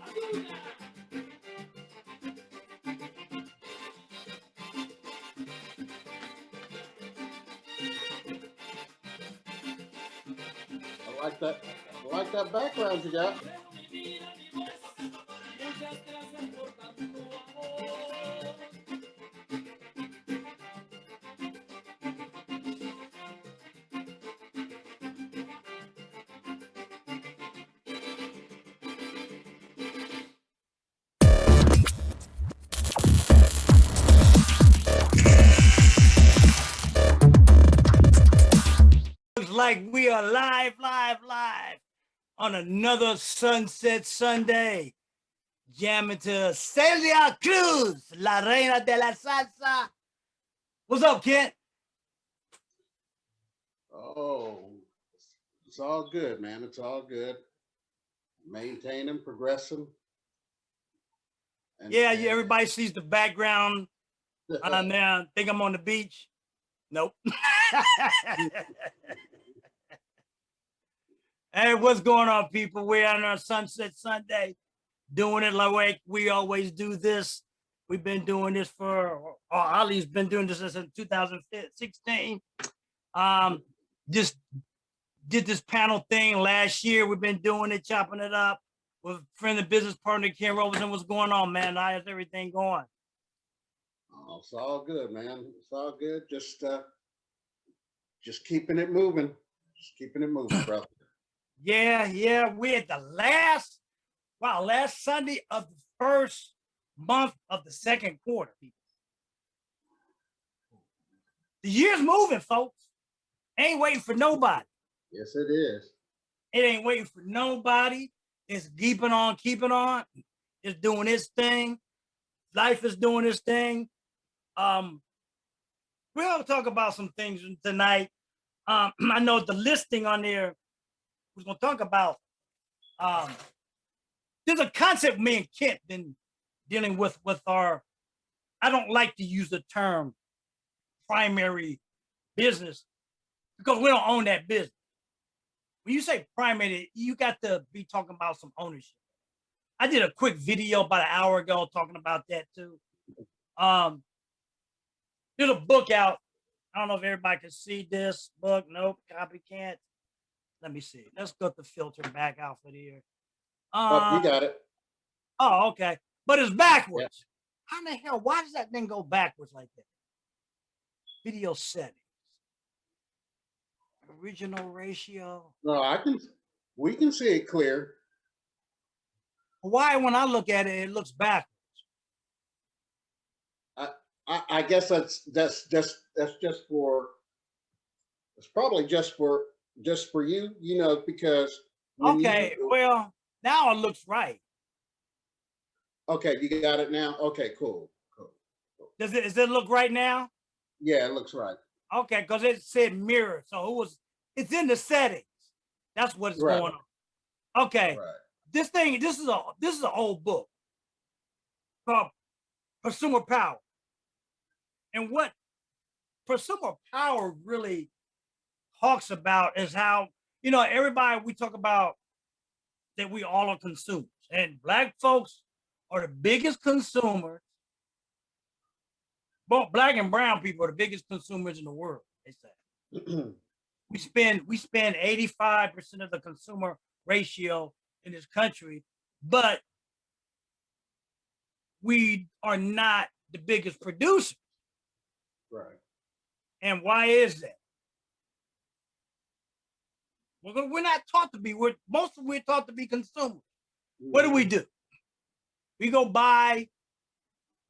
I like that. I like that background you got. Looks like we are live on another Sunset Sunday. Jamming to Celia Cruz, La Reina de la Salsa. What's up, Kent? Oh, it's all good, man. It's all good. Maintaining, progressing. Yeah, everybody sees the background. I'm there. Think I'm on the beach. Nope. Hey, what's going on, people? We're on our Sunset Sunday, doing it like we always do this. We've been doing this or Ali's been doing this since 2016. Just did this panel thing last year. We've been doing it, chopping it up with friend and business partner Ken Robertson. What's going on, man? How's everything going? Oh, it's all good, man. It's all good. Just keeping it moving. Just keeping it moving, brother. Yeah. We're at the last Sunday of the first month of the second quarter, people. The year's moving, folks. Ain't waiting for nobody. Yes, it is. It ain't waiting for nobody. It's keeping on. It's doing its thing. Life is doing its thing. We'll talk about some things tonight. I know the listing on there, we're going to talk about, there's a concept me and Kent been dealing with our, I don't like to use the term primary business because we don't own that business. When you say primary, you got to be talking about some ownership. I did a quick video about an hour ago talking about that too. There's a book out. I don't know if everybody can see this book. Nope, copy can't. Let me see. Let's go to the filter back out for here. You got it. Oh, okay. But it's backwards. Yep. How in the hell? Why does that thing go backwards like that? Video settings. Original ratio. No, we can see it clear. Why, when I look at it, it looks backwards? I guess that's just for, it's probably just for you, because okay, well, now it looks right. Okay, you got it now. Okay, cool. Does it look right now? Yeah, it looks right. Okay, because it said mirror, so it's in the settings. That's what is going on. Okay, right. This is an old book called Prosumer Power. And what Prosumer Power really talks about is how, everybody, we talk about that we all are consumers, and Black folks are the biggest consumers. Both Black and brown people are the biggest consumers in the world, they say. we spend 85% of the consumer ratio in this country, but we are not the biggest producers. Right. And why is that? We're not taught to be. We're taught to be consumers. Mm-hmm. What do? We go buy.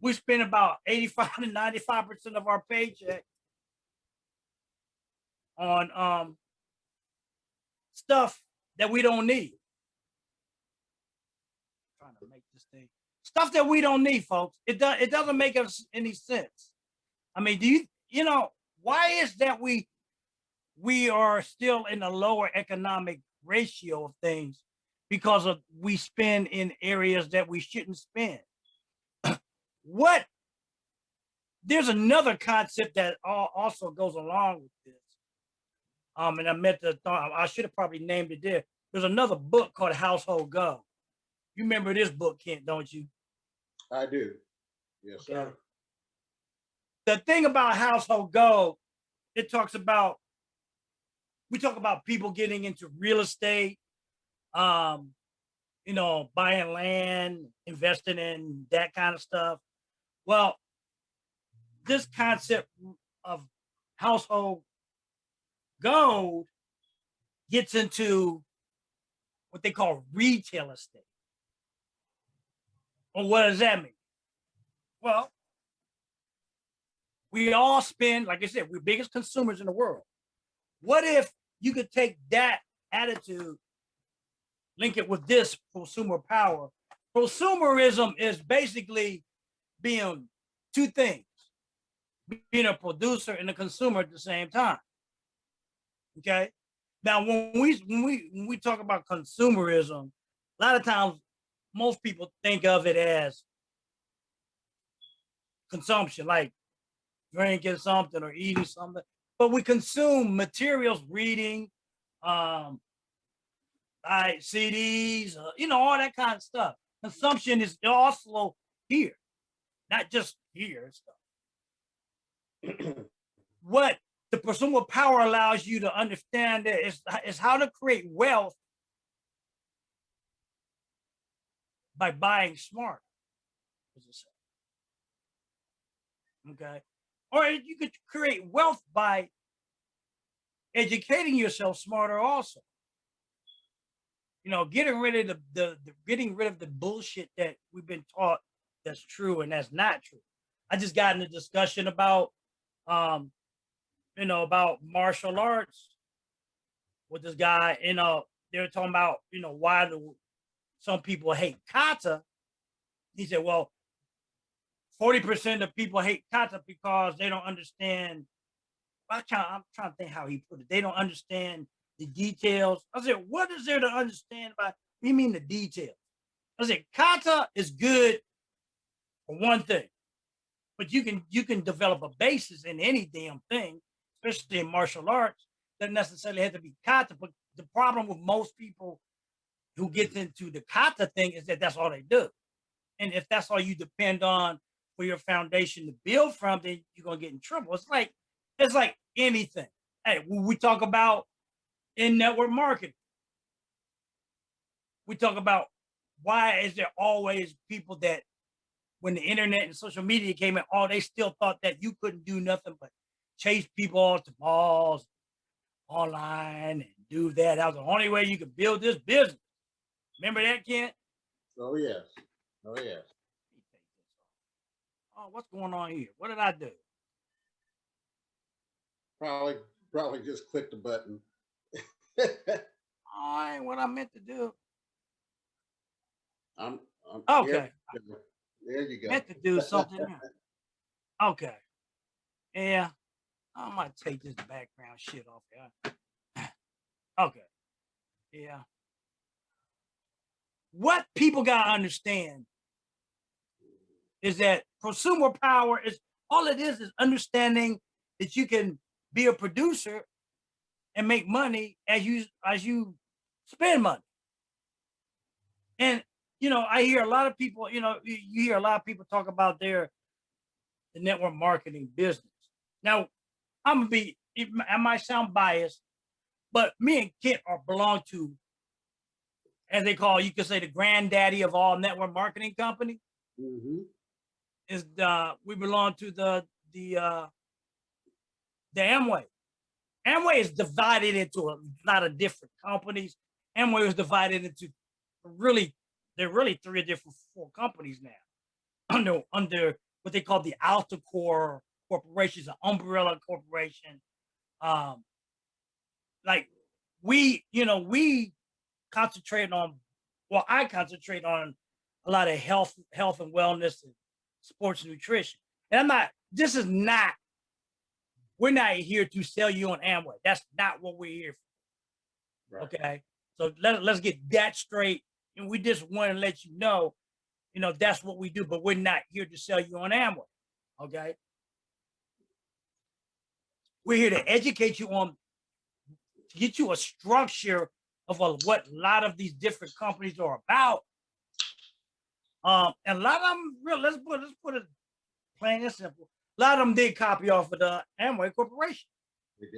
We spend about 85 to 95% of our paycheck on stuff that we don't need. I'm trying to make this thing stuff that we don't need, folks. It doesn't make us any sense. I mean, why is that we are still in a lower economic ratio of things because we spend in areas that we shouldn't spend? There's another concept that also goes along with this. And I should have probably named it there. There's another book called Household Go. You remember this book, Kent, don't you? I do. Yes, Okay. sir. The thing about household gold, it talks about, we talk about people getting into real estate, you know, buying land, investing in that kind of stuff. Well, this concept of household gold gets into what they call retail estate. Well, what does that mean? Well, we all spend, like I said, we're biggest consumers in the world. What if you could take that attitude, link it with this prosumer power? Prosumerism is basically being two things, being a producer and a consumer at the same time. Okay. Now, when we talk about consumerism, a lot of times most people think of it as consumption, like drinking something or eating something. But we consume materials, reading, CDs, you know, all that kind of stuff. Consumption is also here, not just here and stuff. What the prosumer power allows you to understand is how to create wealth by buying smart. Okay. Or you could create wealth by educating yourself smarter also. You know, getting rid of the bullshit that we've been taught that's true and that's not true. I just got in a discussion about you know, about martial arts with this guy. You know, they were talking about, you know, why do some people hate kata. He said, well, 40% of people hate kata because they don't understand. I'm trying to think how he put it. They don't understand the details. I said, what is there to understand about? What do you mean the details? I said, kata is good for one thing, but you can develop a basis in any damn thing, especially in martial arts. Doesn't necessarily have to be kata. But the problem with most people who gets into the kata thing is that that's all they do. And if that's all you depend on for your foundation to build from, then you're gonna get in trouble. It's like anything. Hey, when we talk about in network marketing, we talk about why is there always people that when the internet and social media came in, they still thought that you couldn't do nothing but chase people to malls online and do that. That was the only way you could build this business. Remember that, Kent? Oh yes. Oh yes. Oh, what's going on here? What did I do? Probably just click the button. Oh, ain't what I meant to do. I'm okay. There you go. Meant to do something. Okay. Yeah. I might take this background shit off here. Okay. Yeah. What people gotta understand is that prosumer power is all it is understanding that you can be a producer and make money as you spend money. And you know, I hear a lot of people, you know, you hear a lot of people talk about the network marketing business. Now, I'm gonna be, I might sound biased, but me and Kent belong to, as they call, you could say the granddaddy of all network marketing company. Mm-hmm. Is we belong to the Amway. Amway is divided into a lot of different companies. Amway was divided into there are really four companies now under what they call the Alta Core corporations, an umbrella corporation. Like we concentrate on, well, I concentrate on a lot of health and wellness and sports and nutrition. And we're not here to sell you on Amway. That's not what we're here for. Right. Okay. So let's get that straight. And we just want to let you know, that's what we do, but we're not here to sell you on Amway. Okay. We're here to educate you to get you a structure of what a lot of these different companies are about. And a lot of them, let's put it plain and simple. A lot of them did copy off of the Amway Corporation. They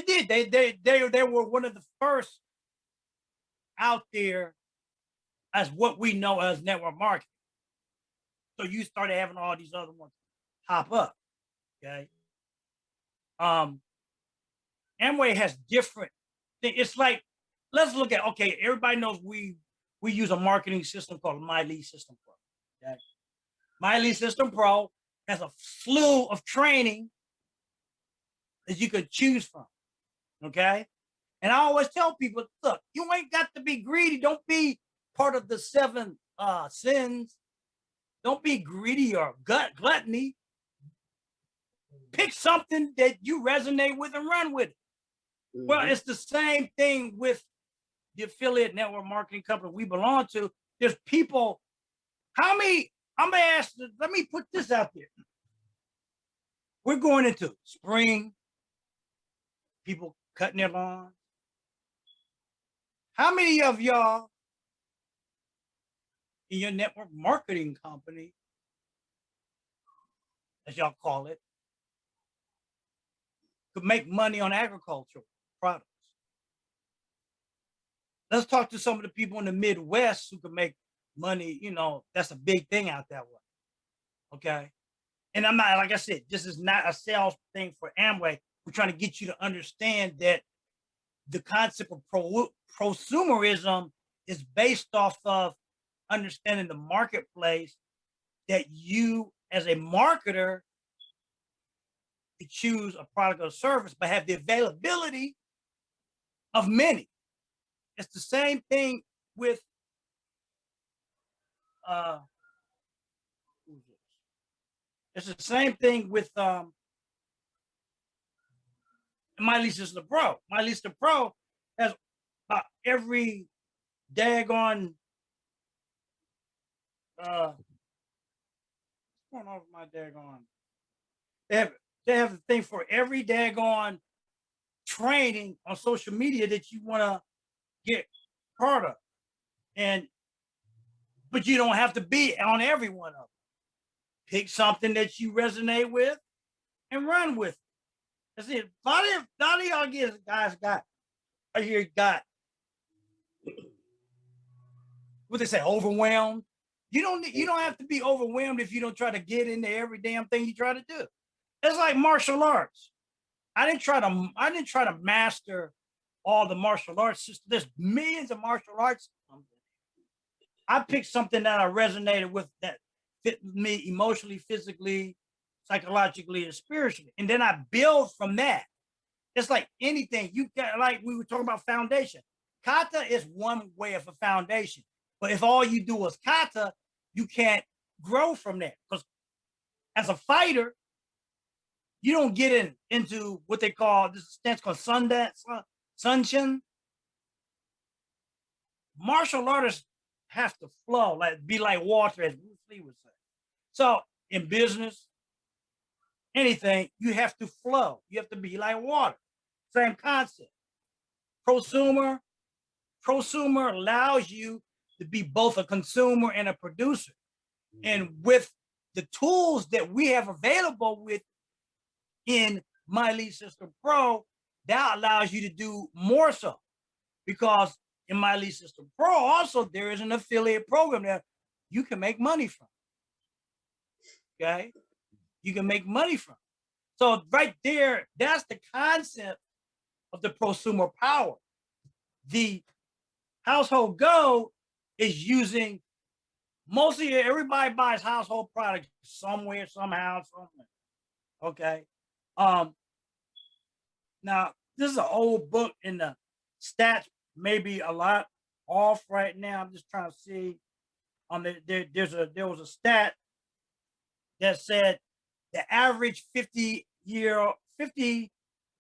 did. It did. They were one of the first out there as what we know as network marketing. So you started having all these other ones pop up. Okay. Amway has different things. It's like, let's look at, okay, everybody knows we use a marketing system called My Lead System Pro. Okay. My Lead System Pro has a slew of training that you could choose from. Okay. And I always tell people, look, you ain't got to be greedy. Don't be part of the 7 sins. Don't be greedy or gluttony. Pick something that you resonate with and run with it. Mm-hmm. Well, it's the same thing with the affiliate network marketing company we belong to. There's people, how many, I'm gonna ask, let me put this out there. We're going into spring, people cutting their lawns. How many of y'all in your network marketing company, as y'all call it, could make money on agricultural products? Let's talk to some of the people in the Midwest who can make money. You know, that's a big thing out that way. Okay. And I'm not, like I said, this is not a sales thing for Amway. We're trying to get you to understand that the concept of prosumerism is based off of understanding the marketplace, that you as a marketer to choose a product or service, but have the availability of many. It's the same thing with it's the same thing with My Lead System Pro. My Lead System Pro has every daggone what's going on with my daggone? They have the thing for every daggone training on social media that you want to get part of. But you don't have to be on every one of them. Pick something that you resonate with and run with. That's it. A lot of y'all guys got what they say, overwhelmed. You don't have to be overwhelmed if you don't try to get into every damn thing you try to do. It's like martial arts. I didn't try to master all the martial arts systems. There's millions of martial arts. I picked something that I resonated with, that fit me emotionally, physically, psychologically, and spiritually. And then I build from that. It's like anything. You got, like we were talking about foundation. Kata is one way of a foundation. But if all you do is kata, you can't grow from that. Because as a fighter, you don't get into what they call, this stance called sunshin. Martial artists have to flow, be like water, as Bruce Lee would say. So in business, anything, you have to flow. You have to be like water. Same concept. Prosumer allows you to be both a consumer and a producer. And with the tools that we have available in My Lead System Pro, that allows you to do more so. Because in My Lead System Pro, also, there is an affiliate program that you can make money from. Okay? You can make money from. So right there, that's the concept of the prosumer power. The household go is using, mostly everybody buys household products somewhere, somehow, somewhere. Okay. Now this is an old book, and the stats may be a lot off right now. I'm just trying to see. There was a stat that said the average 50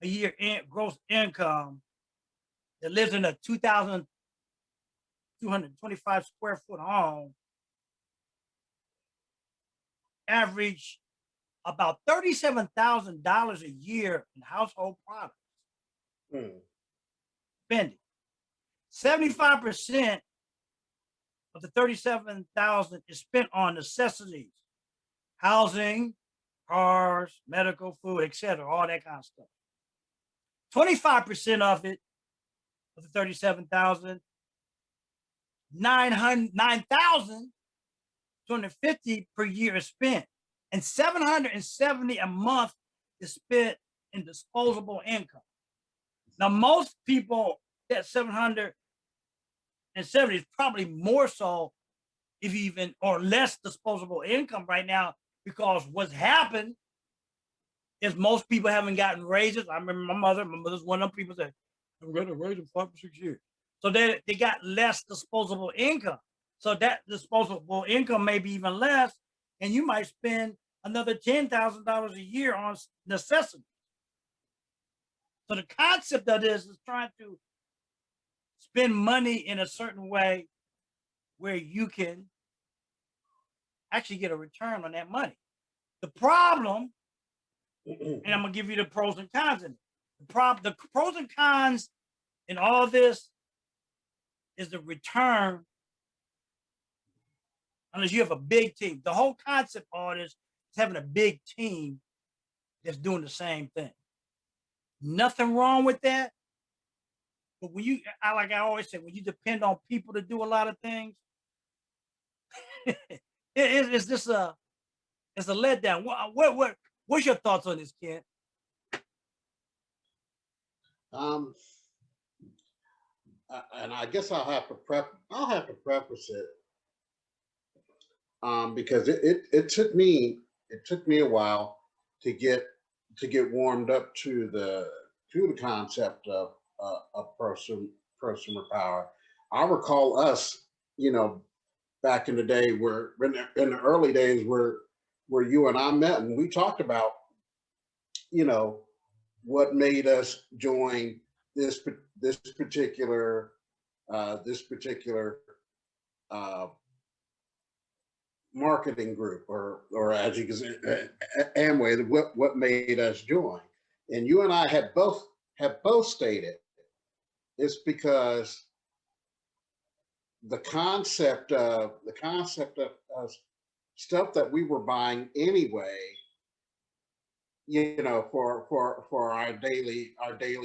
a year gross income that lives in a 2,225 square foot home average about $37,000 a year in household products. Spending. 75% of the 37,000 is spent on necessities, housing, cars, medical, food, etc., all that kind of stuff. 25% of it, of the 37,000, 9,250 per year is spent, and 770 a month is spent in disposable income. Now, most people, that 770 is probably more so, if even, or less disposable income right now, because what's happened is most people haven't gotten raises. I remember my mother's one of them people that I'm going to raise in 5 or 6 years. So they got less disposable income. So that disposable income may be even less, and you might spend another $10,000 a year on necessities. So the concept of this is trying to spend money in a certain way where you can actually get a return on that money. The problem, and I'm gonna give you the pros and cons in it. The pros and cons in all this is the return, unless you have a big team. The whole concept of this is having a big team that's doing the same thing. Nothing wrong with that. But when you, like I always say, when you depend on people to do a lot of things, it's just it's a letdown. What's your thoughts on this, Ken? And I guess I'll have to preface it, because it took me a while to get warmed up to the concept of prosumer power. I recall us, back in the day, where in the early days where you and I met, and we talked about, what made us join this particular marketing group, or as you can say, Amway. What made us join, and you and I have both stated it's because the concept of stuff that we were buying anyway, for our daily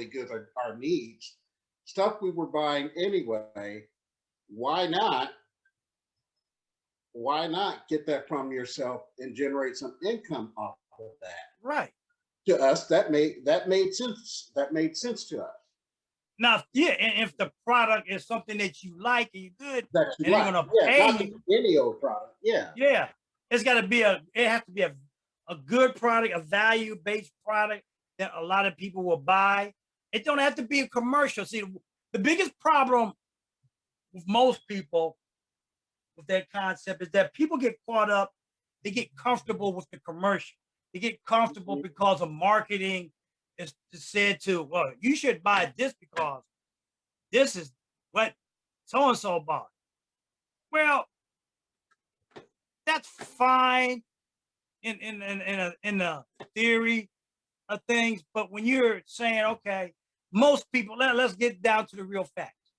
goods, our needs, stuff we were buying anyway. Why not get that from yourself and generate some income off of that? Right. To us, that made sense. That made sense to us. Now, yeah, and if the product is something that you like and you're good, that you and like, they're gonna not pay you, any old product. Yeah. It has to be a good product, a value-based product that a lot of people will buy. It don't have to be a commercial. See, the biggest problem with most people with that concept is that people get caught up, they get comfortable with the commercial. They get comfortable because of marketing is said to, well, you should buy this because this is what so-and-so bought. Well, that's fine in the theory of things, but when you're saying, okay, most people, let's get down to the real facts.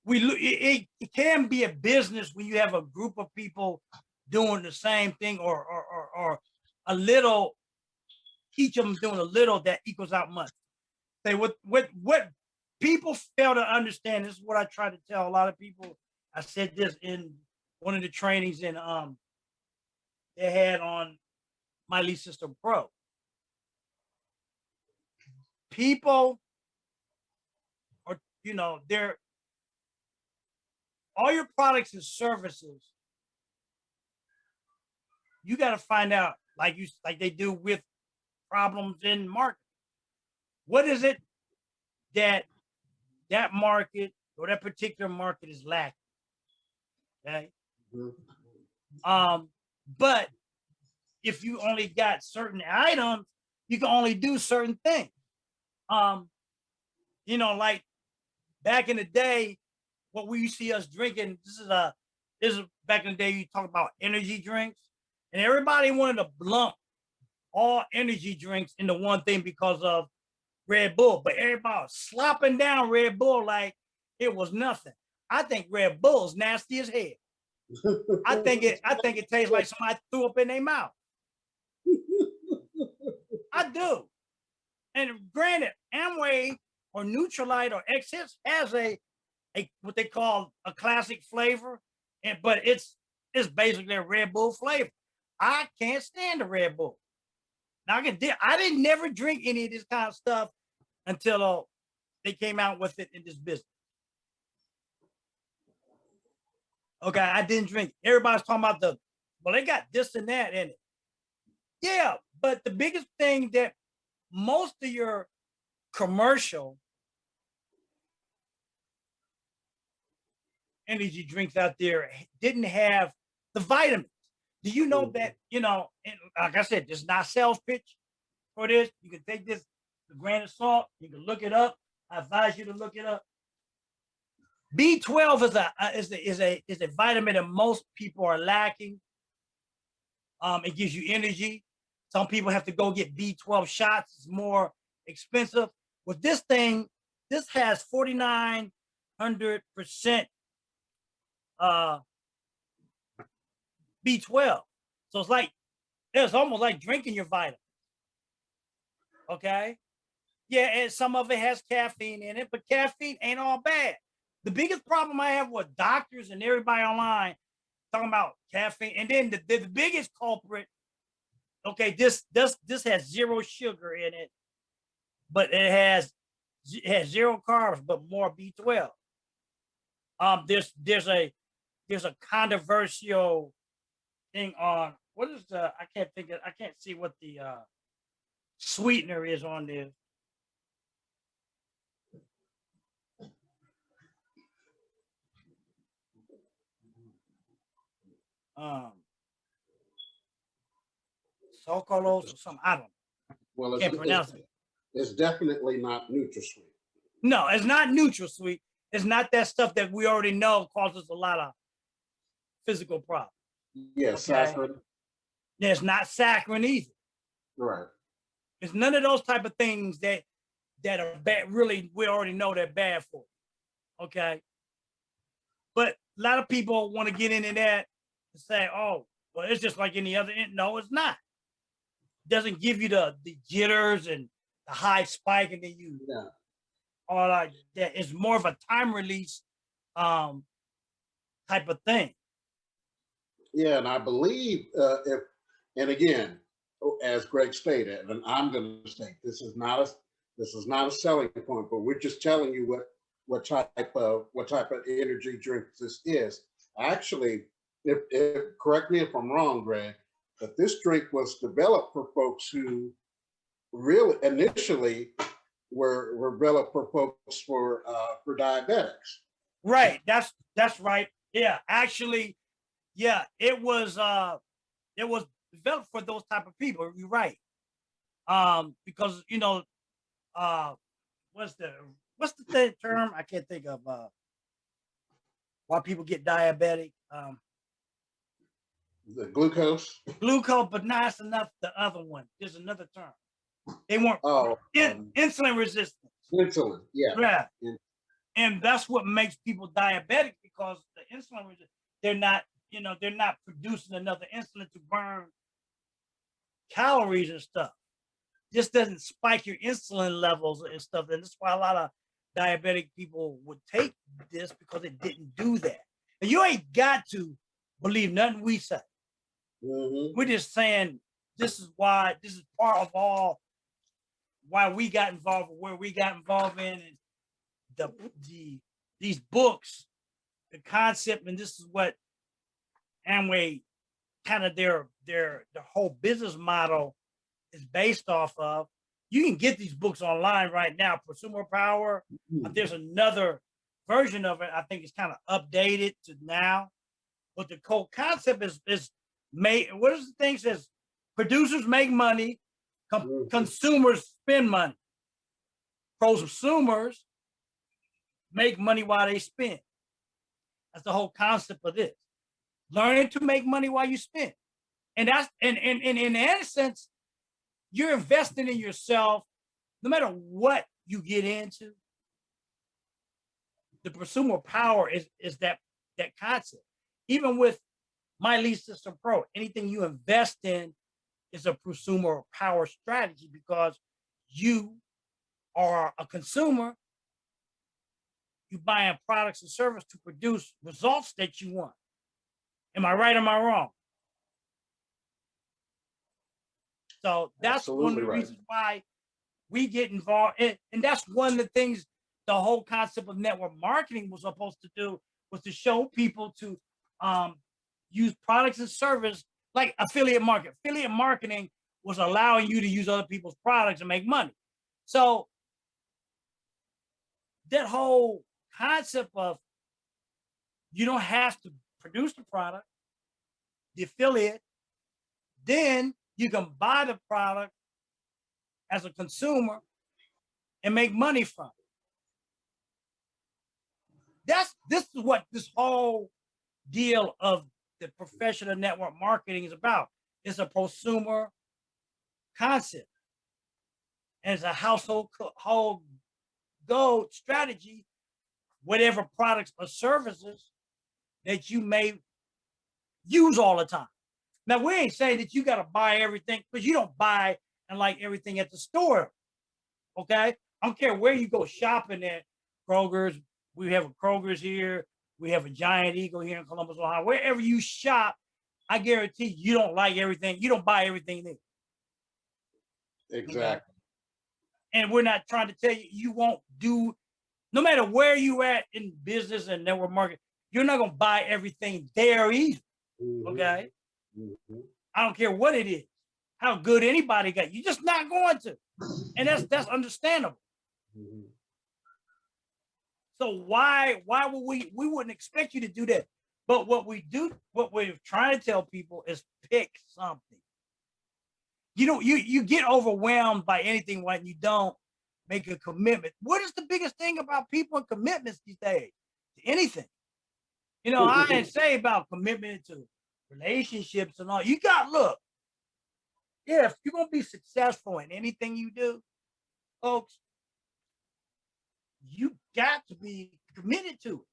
It can be a business when you have a group of people doing the same thing, or a little, each of them doing a little that equals out much. Say what people fail to understand. This is what I try to tell a lot of people. I said this in one of the trainings in they had on My Lead System Pro. People are, they're all your products and services. You got to find out, like they do with problems in market. What is it that market or that particular market is lacking? Okay. But if you only got certain items, you can only do certain things. Like back in the day, what we see us drinking, this is back in the day, you talk about energy drinks, and everybody wanted to lump all energy drinks into one thing because of Red Bull, but everybody was slopping down Red Bull like it was nothing. I think Red Bull's nasty as hell. I think it tastes like somebody threw up in their mouth. I do. And granted, Amway or Neutralite or XS has a what they call a classic flavor, but it's basically a Red Bull flavor. I can't stand the Red Bull. Now I didn't never drink any of this kind of stuff until they came out with it in this business. Okay, I didn't drink. Everybody's talking about well, they got this and that in it. Yeah, but the biggest thing that most of your commercial energy drinks out there didn't have the vitamins. Do you know that, and like I said, this is not sales pitch for this. You can take this with a grain of salt. You can look it up. I advise you to look it up. B12 is a vitamin that most people are lacking. It gives you energy. Some people have to go get B12 shots. It's more expensive. With this thing, this has 4,900% B12. So it's almost like drinking your vitamins. Okay. Yeah, and some of it has caffeine in it, but caffeine ain't all bad. The biggest problem I have with doctors and everybody online talking about caffeine, and then the biggest culprit. Okay, this has zero sugar in it, but it has zero carbs, but more B12. There's a controversial thing on what is I can't see what the sweetener is on this. Sucralose or something. I don't know. Well, Can't pronounce it. It's definitely not NutraSweet. No, it's not NutraSweet. It's not that stuff that we already know causes a lot of physical problems. Yes, okay? saccharin. It's not saccharin either. Right. It's none of those type of things that are bad. Really, we already know they're bad for you. Okay. But a lot of people want to get into that and say, oh, well, it's just like any other. No, it's not. It doesn't give you the jitters and the high spike, and then you all like that. It's more of a time release type of thing. Yeah, and I believe and again, as Greg stated, and I'm going to state, this is not a selling point, but we're just telling you what type of energy drink this is. Actually, if correct me if I'm wrong, Greg, but this drink was developed for folks who really initially were developed for folks for diabetics. Right. That's right. Yeah. Actually, yeah, it was developed for those type of people. You're right. Because what's the term? I can't think of why people get diabetic. The glucose, but not it's enough. The other one, there's another term. They weren't insulin resistance. Insulin, yeah. And that's what makes people diabetic, because the insulin resistance, they're not producing enough insulin to burn calories and stuff. This doesn't spike your insulin levels and stuff. And that's why a lot of diabetic people would take this, because it didn't do that. And you ain't got to believe nothing we say. Mm-hmm. We're just saying this is part of all why we got involved, where we got involved in, and these books, the concept, and this is what Amway kind of their whole business model is based off of. You can get these books online right now. Prosumer Power. There's another version of it. I think it's kind of updated to now. But the whole concept is made. What is the thing says? Producers make money, consumers spend money. Prosumers make money while they spend. That's the whole concept of this. Learning to make money while you spend. And that's and in essence, you're investing in yourself no matter what you get into. the prosumer power is that concept. Even with My Lead System Pro, anything you invest in is a prosumer power strategy because you are a consumer. You buying products and services to produce results that you want. Am I right? Or am I wrong? So that's one of the reasons why we get involved. And that's one of the things the whole concept of network marketing was supposed to do, was to show people to use products and service like affiliate marketing. Affiliate marketing was allowing you to use other people's products and make money. So that whole concept of you don't have to produce the product, the affiliate, then you can buy the product as a consumer and make money from it. This is what this whole deal of the professional network marketing is about. It's a prosumer concept. And it's a household goal strategy, whatever products or services that you may use all the time. Now, we ain't saying that you got to buy everything, because you don't buy and like everything at the store. Okay? I don't care where you go shopping at. Kroger's, we have a Kroger's here. We have a Giant Eagle here in Columbus, Ohio. Wherever you shop, I guarantee you don't like everything. You don't buy everything there. Exactly. Okay? And we're not trying to tell you you won't do, no matter where you at in business and network marketing, you're not going to buy everything there either. Okay? I don't care what it is, how good anybody got. You're just not going to. And that's understandable. So why would we wouldn't expect you to do that? But what we're trying to tell people is pick something. You get overwhelmed by anything when you don't make a commitment. What is the biggest thing about people and commitments these days? Anything. I didn't say about commitment to relationships and all. If you're gonna be successful in anything you do, folks, you got to be committed to it,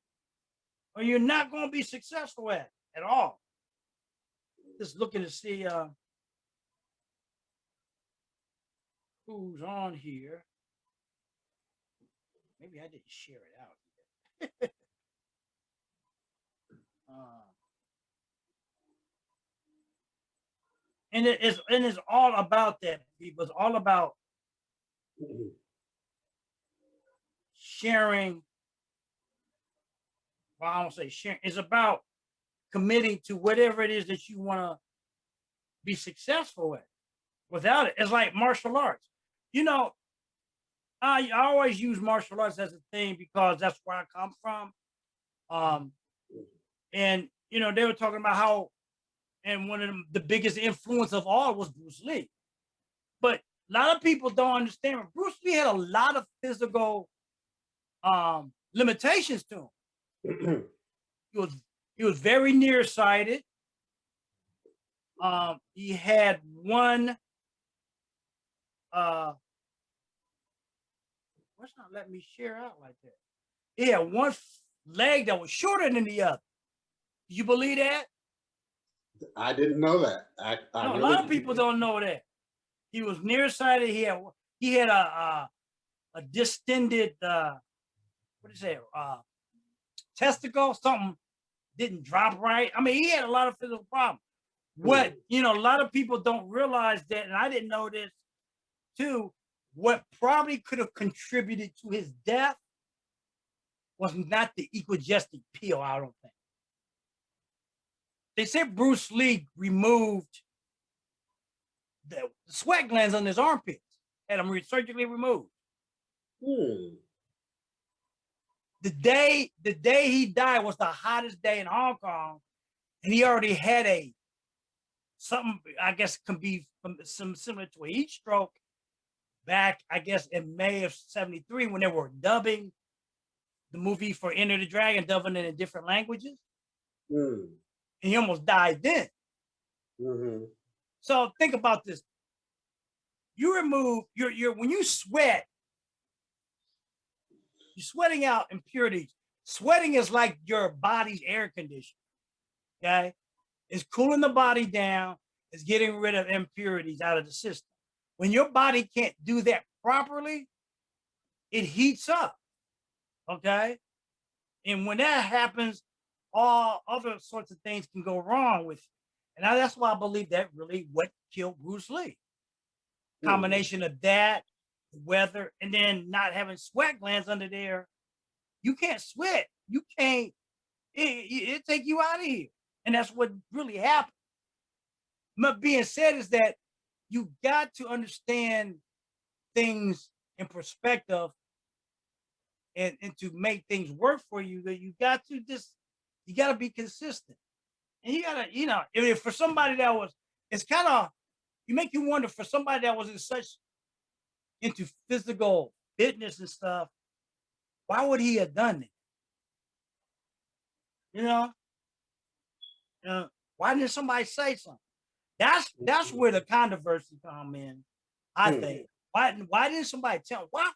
or you're not gonna be successful at all. Just looking to see who's on here. Maybe I didn't share it out. And it's all about that, people. It's all about sharing. Well, I don't say sharing. It's about committing to whatever it is that you want to be successful at. Without it, it's like martial arts. I always use martial arts as a thing because that's where I come from. And they were talking about how, and one of the biggest influence of all was Bruce Lee. But a lot of people don't understand. Bruce Lee had a lot of physical limitations to him. He was very nearsighted. He had one. What's not letting me share out like that? He had one leg that was shorter than the other. Do you believe that? I didn't know that. A lot of people don't know that. He was nearsighted. He had a distended testicle. Something didn't drop right. I mean, he had a lot of physical problems. What a lot of people don't realize that, and I didn't know this too. What probably could have contributed to his death was not the equagestic pill, I don't think. They said Bruce Lee removed the sweat glands on his armpits, had them surgically removed. The day he died was the hottest day in Hong Kong, and he already had something I guess can be some similar to a heat stroke back, I guess, in May of '73 when they were dubbing the movie for Enter the Dragon, dubbing it in different languages. And he almost died then. So think about this. You remove when you sweat, you're sweating out impurities. Sweating is like your body's air conditioner. Okay, it's cooling the body down. It's getting rid of impurities out of the system. When your body can't do that properly, it heats up. Okay, and when that happens, all other sorts of things can go wrong with you. And that's why I believe that really what killed Bruce Lee. Combination of that, the weather, and then not having sweat glands under there. You can't sweat. You can't. It take you out of here, and that's what really happened. But being said is that you got to understand things in perspective, and to make things work for you, that you got to be consistent, and you gotta, if for somebody that was, it's kind of, you make you wonder, for somebody that was into physical fitness and stuff, why would he have done it? You know, why didn't somebody say something? That's where the controversy come in, I think. Why didn't somebody tell? Why?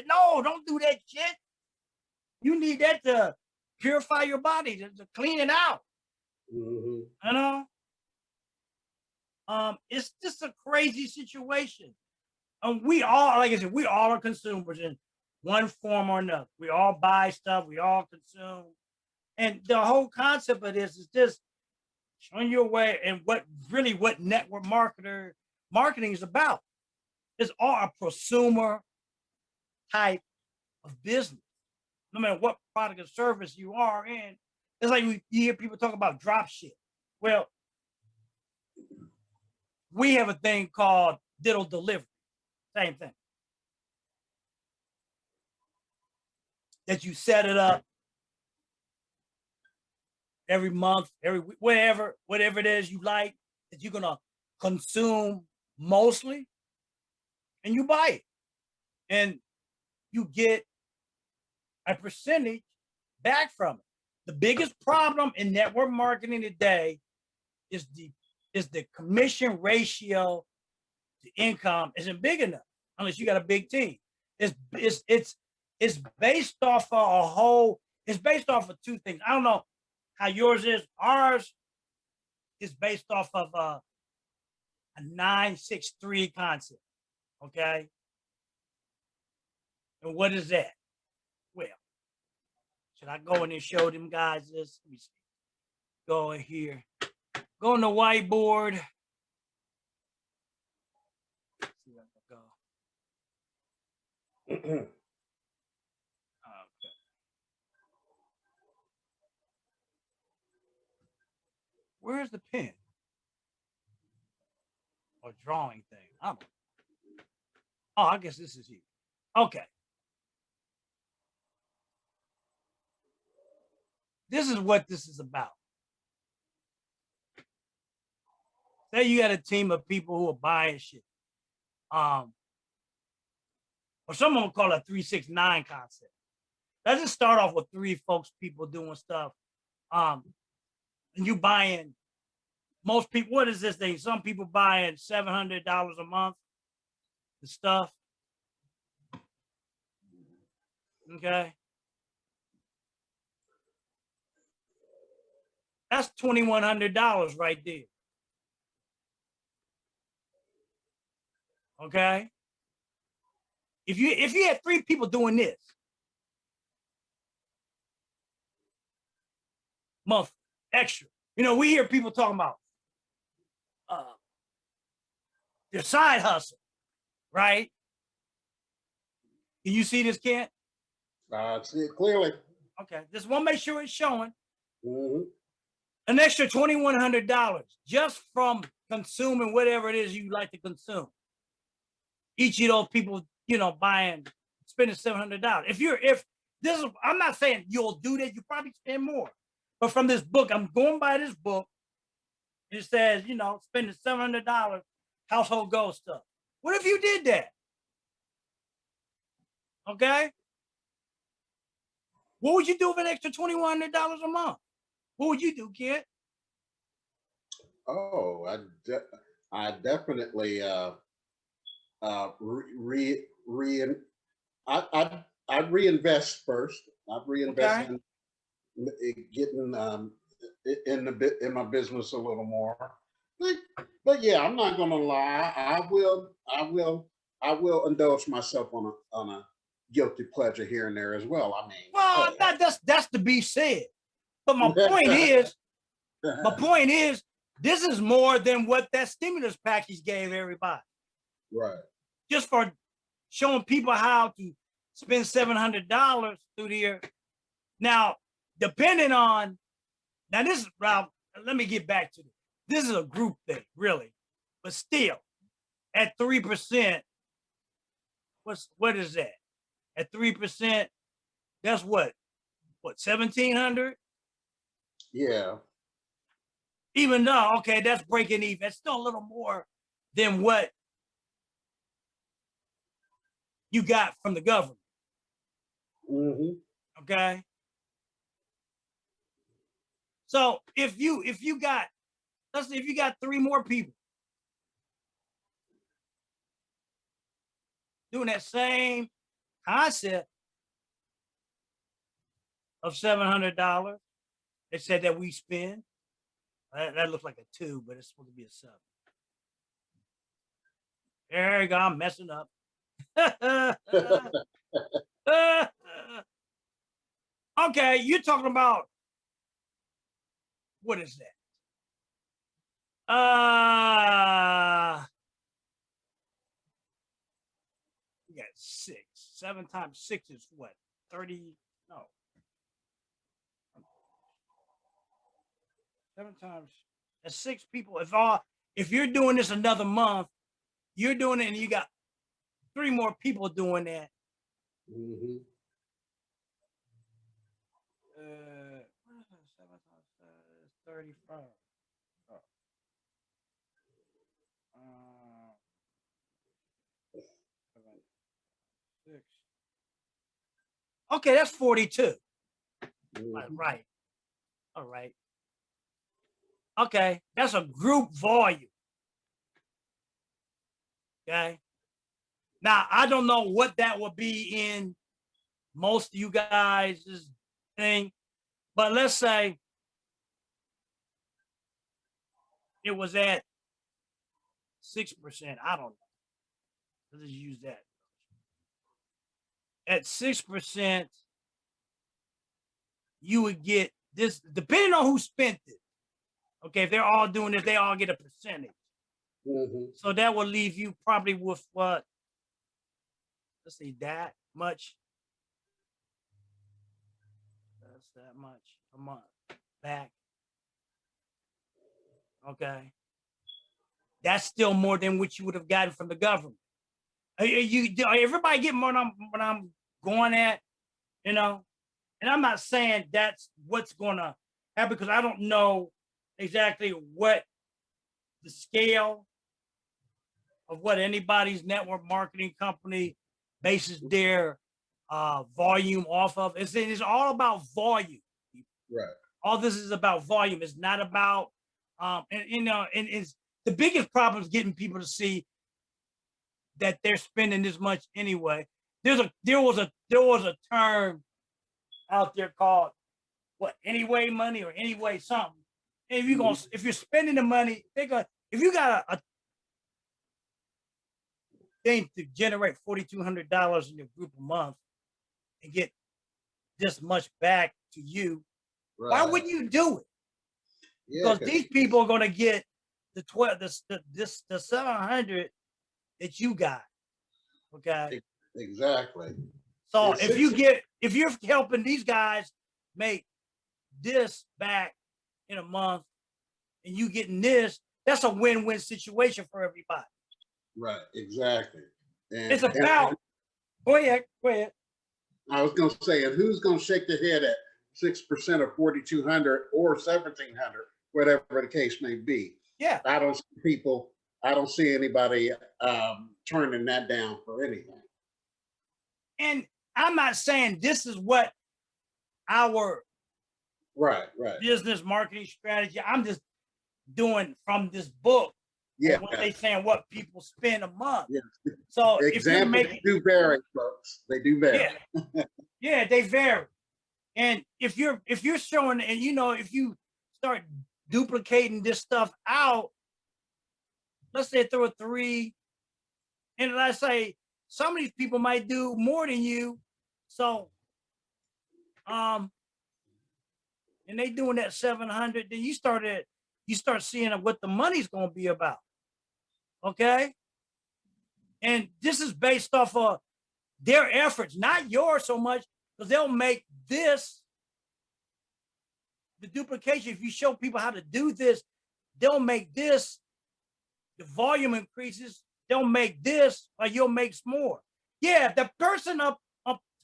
No, don't do that shit. You need that to purify your body, to clean it out. You know, it's just a crazy situation. And we all, like I said, we all are consumers in one form or another. We all buy stuff, we all consume. And the whole concept of this is just showing you a way, and what network marketing is about. It's all a prosumer type of business. No matter what product or service you are in, it's like you hear people talk about drop ship. Well, we have a thing called digital delivery. Same thing. That you set it up every month, every week, whatever it is you like, that you're gonna consume mostly, and you buy it, and you get a percentage back from it. The biggest problem in network marketing today is the commission ratio to income isn't big enough unless you got a big team. It's based off of it's based off of two things. I don't know how yours is. Ours is based off of a 9-6-3 concept. Okay. And what is that? Well, should I go in and show them guys this? Let me see. Go in here. Go on the whiteboard. Let's see where I go. Okay. Where's the pen? Or drawing thing? I don't know. Oh, I guess this is here. Okay. This is what this is about. Say you got a team of people who are buying shit. Or someone will call it a 3-6-9 concept. Let's just start off with 3 people doing stuff. And you buying, most people, what is this thing? Some people buying $700 a month, the stuff. Okay. That's $2,100 right there. Okay. If you had 3 people doing this month extra, we hear people talking about their side hustle, right? Can you see this, Kent? I see it clearly. Okay, just want to make sure it's showing. An extra $2,100 just from consuming whatever it is you like to consume. Each of those people, spending $700. If this is, I'm not saying you'll do that, you probably spend more. But from this book, I'm going by this book. It says, spending $700 household goal stuff. What if you did that? Okay. What would you do with an extra $2,100 a month? What would you do, kid? Oh, I definitely I'd reinvest first. I'd reinvest getting in my business a little more. But yeah, I'm not gonna lie. I will indulge myself on a guilty pleasure here and there as well. I mean, well, that's to be said. But my point is, this is more than what that stimulus package gave everybody. right. Just for showing people how to spend $700 through the year. Now, depending on this is Ralph. Let me get back to this. This is a group thing, really, but still, at 3%, what is that? At 3%, that's what 1,700. Yeah. Even though, okay, that's breaking even. It's still a little more than what you got from the government. Mm-hmm. Okay. So if you got, let's say if you got 3 more people doing that same concept of $700, they said that we spend. That looks like a 2, but it's supposed to be a 7. There you go. I'm messing up. Okay, you're talking about, what is that? We got 6. 7 times 6 is what? 30? No. 7 times. That's 6 people. If you're doing this another month, you're doing it, and you got 3 more people doing that. Mm-hmm. 7 times 35. Oh. 6. Okay, that's 42. Mm-hmm. Right. All right. Okay, that's a group volume. Okay. Now, I don't know what that would be in most of you guys' thing, but let's say it was at 6%. I don't know. Let's just use that. At 6%, you would get this, depending on who spent it. Okay, if they're all doing this, they all get a percentage. Mm-hmm. So that will leave you probably with what? Let's see, that much. That's that much a month back. Okay. That's still more than what you would have gotten from the government. Everybody getting what I'm going at, you know? And I'm not saying that's what's gonna happen, because I don't know exactly what the scale of what anybody's network marketing company bases their volume off of. It's all about volume. Right. All this is about volume. It's not about and it's the biggest problem is getting people to see that they're spending this much anyway. There was a term out there called what, anyway money, or anyway something. And if you're spending the money, if you got a thing to generate $4,200 in your group a month and get this much back to you, Right. why wouldn't you do it? Yeah, because these people are going to get the 700 that you got. Okay. Exactly. So if you're helping these guys make this back in a month, and you getting this, that's a win-win situation for everybody. Right. Exactly. And it's about. Go ahead. I was going to say, and who's going to shake their head at 6% of 4,200 or 1,700, whatever the case may be? Yeah. I don't see anybody turning that down for anything. And I'm not saying this is what our right business marketing strategy. I'm just doing from this book. Yeah. What they saying, what people spend a month. Yeah. So examples do vary, folks. They do vary. Yeah, they vary. And if you're showing, and if you start duplicating this stuff out, let's say throw a 3, and let's say some of these people might do more than you. So and they doing that 700, then you start seeing what the money's going to be about. Okay. And this is based off of their efforts, not yours so much, because they'll make this the duplication. If you show people how to do this, they'll make this, the volume increases, they'll make this, or you'll make more. Yeah, the person up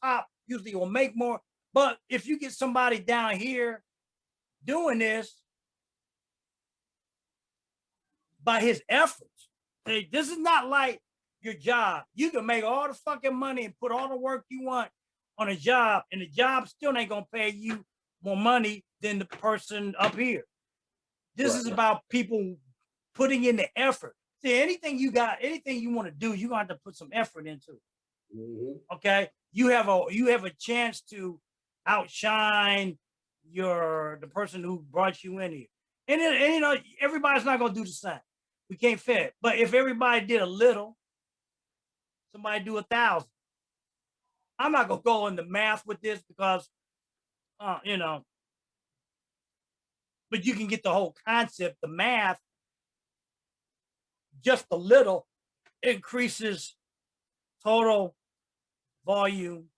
top usually will make more, but if you get somebody down here doing this by his efforts, this is not like your job. You can make all the fucking money and put all the work you want on a job, and the job still ain't gonna pay you more money than the person up here. This is about people putting in the effort. See, anything you want to do, you're gonna have to put some effort into it. Okay, you have a chance to outshine the person who brought you in here, and everybody's not gonna do the same. We can't fit, but if everybody did a little, somebody do 1,000. I'm not gonna go into math with this because, but you can get the whole concept. The math, just a little, increases total volume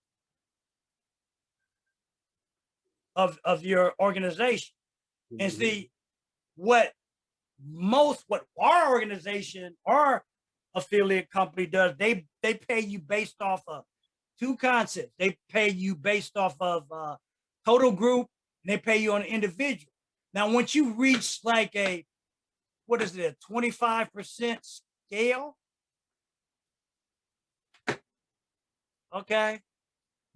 of your organization. And see what our organization, our affiliate company does, they pay you based off of 2 concepts. They pay you based off of total group, and they pay you on an individual. Now, once you reach like a 25% scale, okay,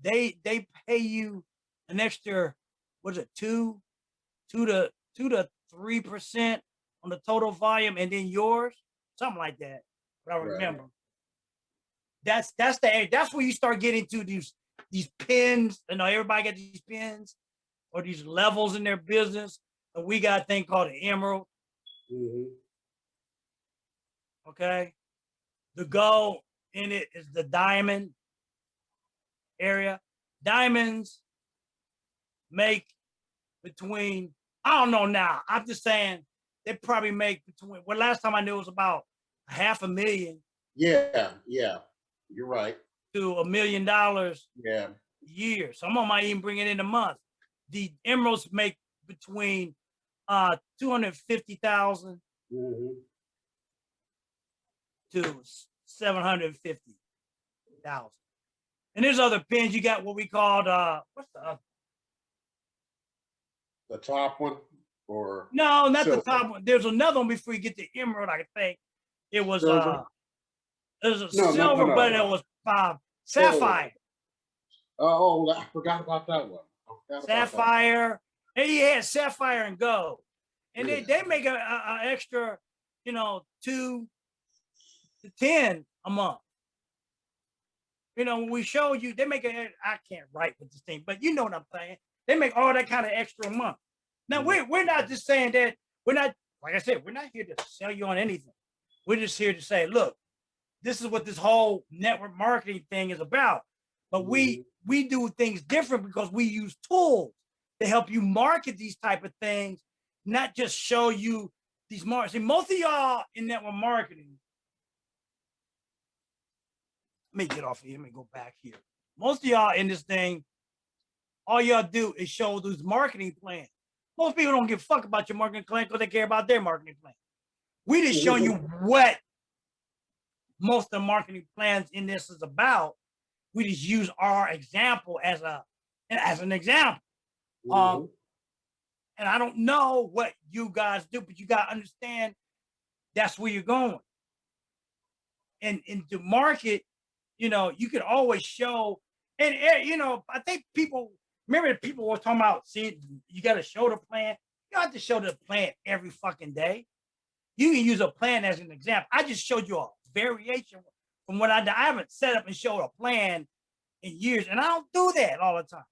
they pay you an extra, 2 to 3% on the total volume, and then yours, something like that. But I remember. That's where you start getting to these pins. Everybody got these pins or these levels in their business. And we got a thing called an emerald. Okay. The gold in it is the diamond area. Diamonds make between, I don't know now, I'm just saying they probably make between, last time I knew it was about $500,000. Yeah, you're right. To $1 million a year. Some of them might even bring it in a month. The emeralds make between 250,000 to 750,000. And there's other pins. You got what we called what's the other? The top one, or no, not silver. The top one. There's another one before you get the emerald. I think it was silver. It was a silver, but it was sapphire. Oh, I forgot about that one. Sapphire. And he had sapphire and gold. And they make an extra, 2 to 10 a month. When we showed you, they make I can't write with this thing, but you know what I'm saying. They make all that kind of extra a month. Now, we're not just saying that, we're not, like I said, we're not here to sell you on anything. We're just here to say, look, this is what this whole network marketing thing is about. But we do things different because we use tools to help you market these type of things, not just show you these markets. See, most of y'all in network marketing, let me get off here. Let me go back here. Most of y'all in this thing, all y'all do is show those marketing plans. Most people don't give a fuck about your marketing plan because they care about their marketing plan. We just show you what most of the marketing plans in this is about. We just use our example as an example. And I don't know what you guys do, but you got to understand that's where you're going. And to market, you can always show, and I think people remember people were talking about, see, you got to show the plan. You don't have to show the plan every fucking day. You can use a plan as an example. I just showed you a variation from what I did. I haven't set up and showed a plan in years, and I don't do that all the time.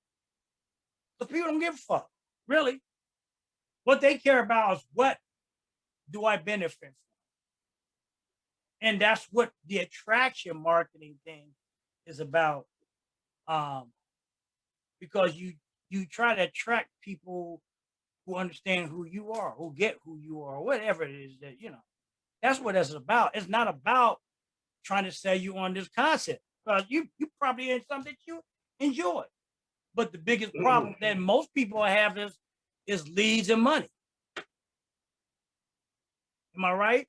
Because people don't give a fuck, really. What they care about is what do I benefit from? And that's what the attraction marketing thing is about. Because you try to attract people who understand who you are, who get who you are, whatever it is that, that's what it's about. It's not about trying to sell you on this concept. Because you probably in something that you enjoy. But the biggest problem that most people have is leads and money. Am I right?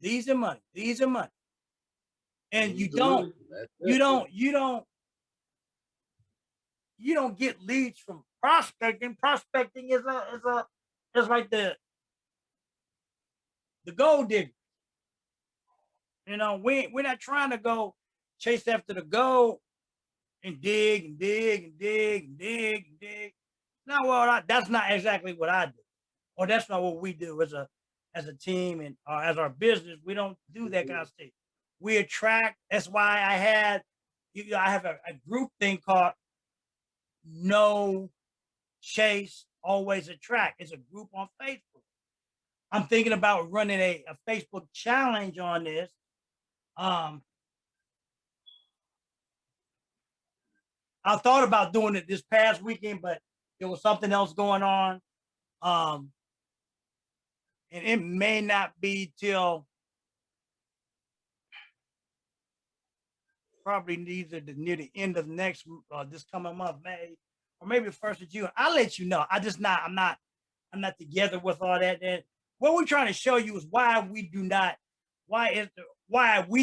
Leads and money, leads and money. And you don't get leads from prospecting. Prospecting is like the gold digger. We're not trying to go chase after the gold and dig and dig and dig and dig and dig. No, well, that's not exactly what I do, or that's not what we do as a team and as our business. We don't do that kind of stuff. We attract. That's why I have a group thing called No Chase, Always Attract. It's a group on Facebook. I'm thinking about running a Facebook challenge on this. I thought about doing it this past weekend, but there was something else going on. And it may not be till probably near the end of next this coming month, May, or maybe the 1st of June. I'll let you know. I'm not together with all that. And what we're trying to show you is why we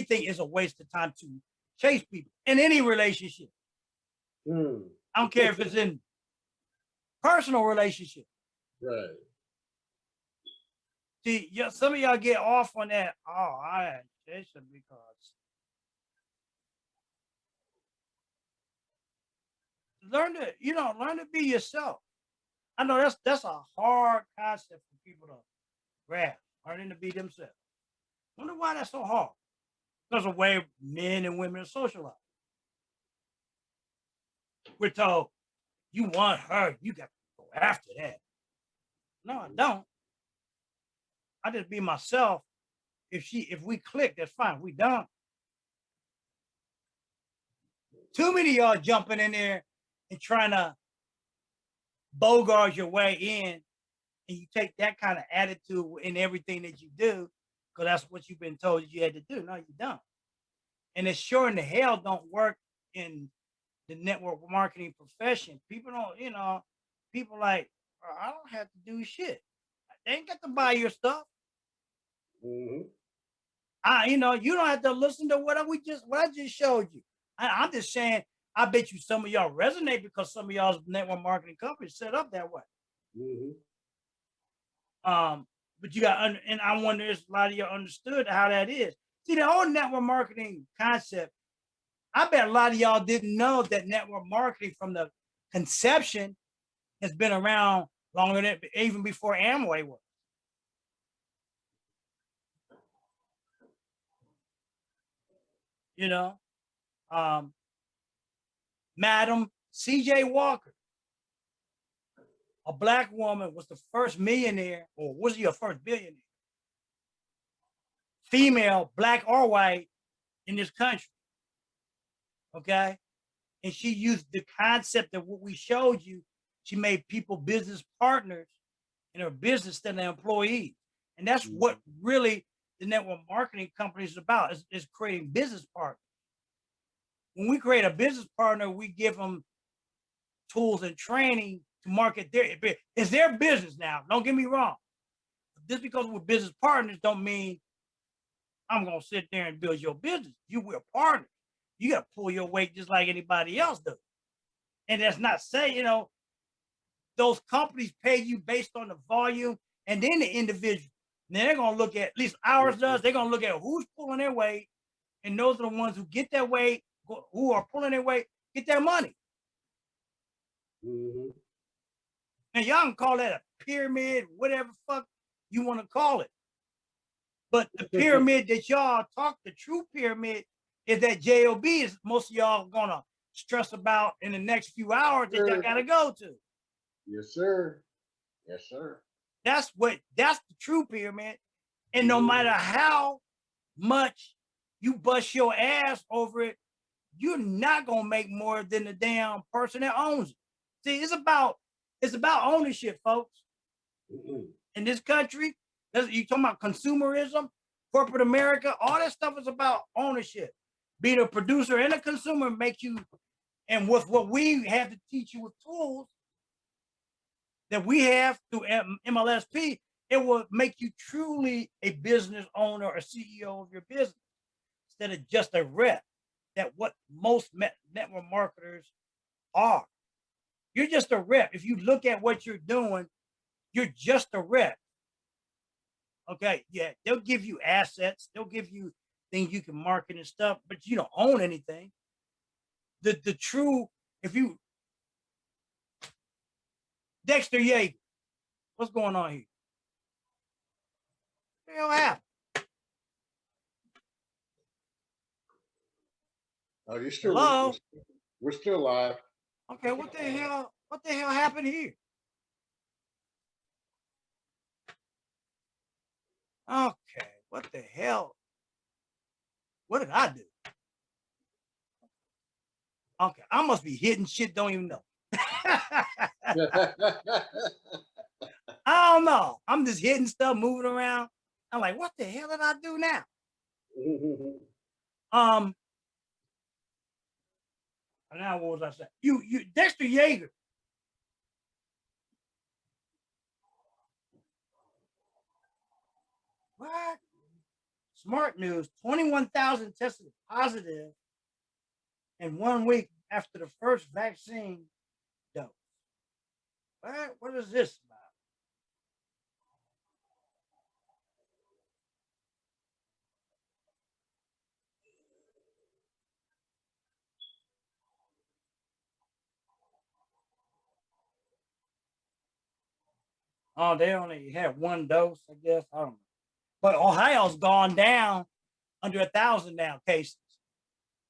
think it's a waste of time to chase people in any relationship. I don't care if it's in personal relationship. Right. See, some of y'all get off on that. Oh, I chase them because learn to be yourself. I know that's a hard concept for people to grasp. Learning to be themselves. Wonder why that's so hard. Because of the way men and women are socialized. We're told, you want her, you got to go after that. No, I don't. I just be myself. If we click, that's fine. We don't. Too many of y'all jumping in there and trying to bogart your way in, and you take that kind of attitude in everything that you do, because that's what you've been told you had to do. No, you don't. And it sure in the hell don't work in the network marketing profession. People don't, people like, I don't have to do shit. They ain't got to buy your stuff. You don't have to listen to what I just showed you. I'm just saying, I bet you some of y'all resonate because some of y'all's network marketing companies set up that way. But you got, and I wonder if a lot of y'all understood how that is. See, the whole network marketing concept, I bet a lot of y'all didn't know that network marketing from the conception has been around longer than even before Amway was. Madam C.J. Walker, a Black woman, was the first millionaire, or was he a first billionaire? Female, Black or white, in this country. Okay? And she used the concept of what we showed you. She made people business partners in her business than their employees. And that's what really the network marketing company is about, is creating business partners. When we create a business partner, we give them tools and training to market it's their business now. Don't get me wrong. Just because we're business partners don't mean I'm going to sit there and build your business. We're partners. You got to pull your weight just like anybody else does. And that's not saying, those companies pay you based on the volume and then the individual. And they're going to look at least ours does. They're going to look at who's pulling their weight. And those are the ones who get their weight, who are pulling their weight, get their money. And y'all can call that a pyramid, whatever fuck you want to call it. But the pyramid that y'all talk, the true pyramid, is that JOB is most of y'all gonna stress about in the next few hours that y'all gotta go to. Yes, sir. Yes, sir. That's the true pyramid. And no matter Mhm. how much you bust your ass over it, you're not gonna make more than the damn person that owns it. See, it's about ownership, folks. Mhm. In this country, you talking about consumerism, corporate America, all that stuff is about ownership. Being a producer and a consumer makes you, and with what we have to teach you with tools that we have through MLSP, it will make you truly a business owner or CEO of your business instead of just a rep. That what most network marketers are. You're just a rep. If you look at what you're doing, you're just a rep. Okay, yeah, they'll give you assets, they'll give you things you can market and stuff, but you don't own anything. The true, if you Dexter Yeager, what's going on here? What the hell happened? Oh, you're still Hello? we're still live. Okay, what the hell? What the hell happened here? Okay, what the hell? What did I do? Okay, I must be hitting shit, don't even know. I don't know. I'm just hitting stuff, moving around. I'm like, what the hell did I do now? Um, now what was I saying? You Dexter Yeager. What? Smart news, 21,000 tested positive in 1 week after the first vaccine dose. What? What is this about? Oh, they only had one dose, I guess. I don't know. But Ohio's gone down under 1,000 now cases.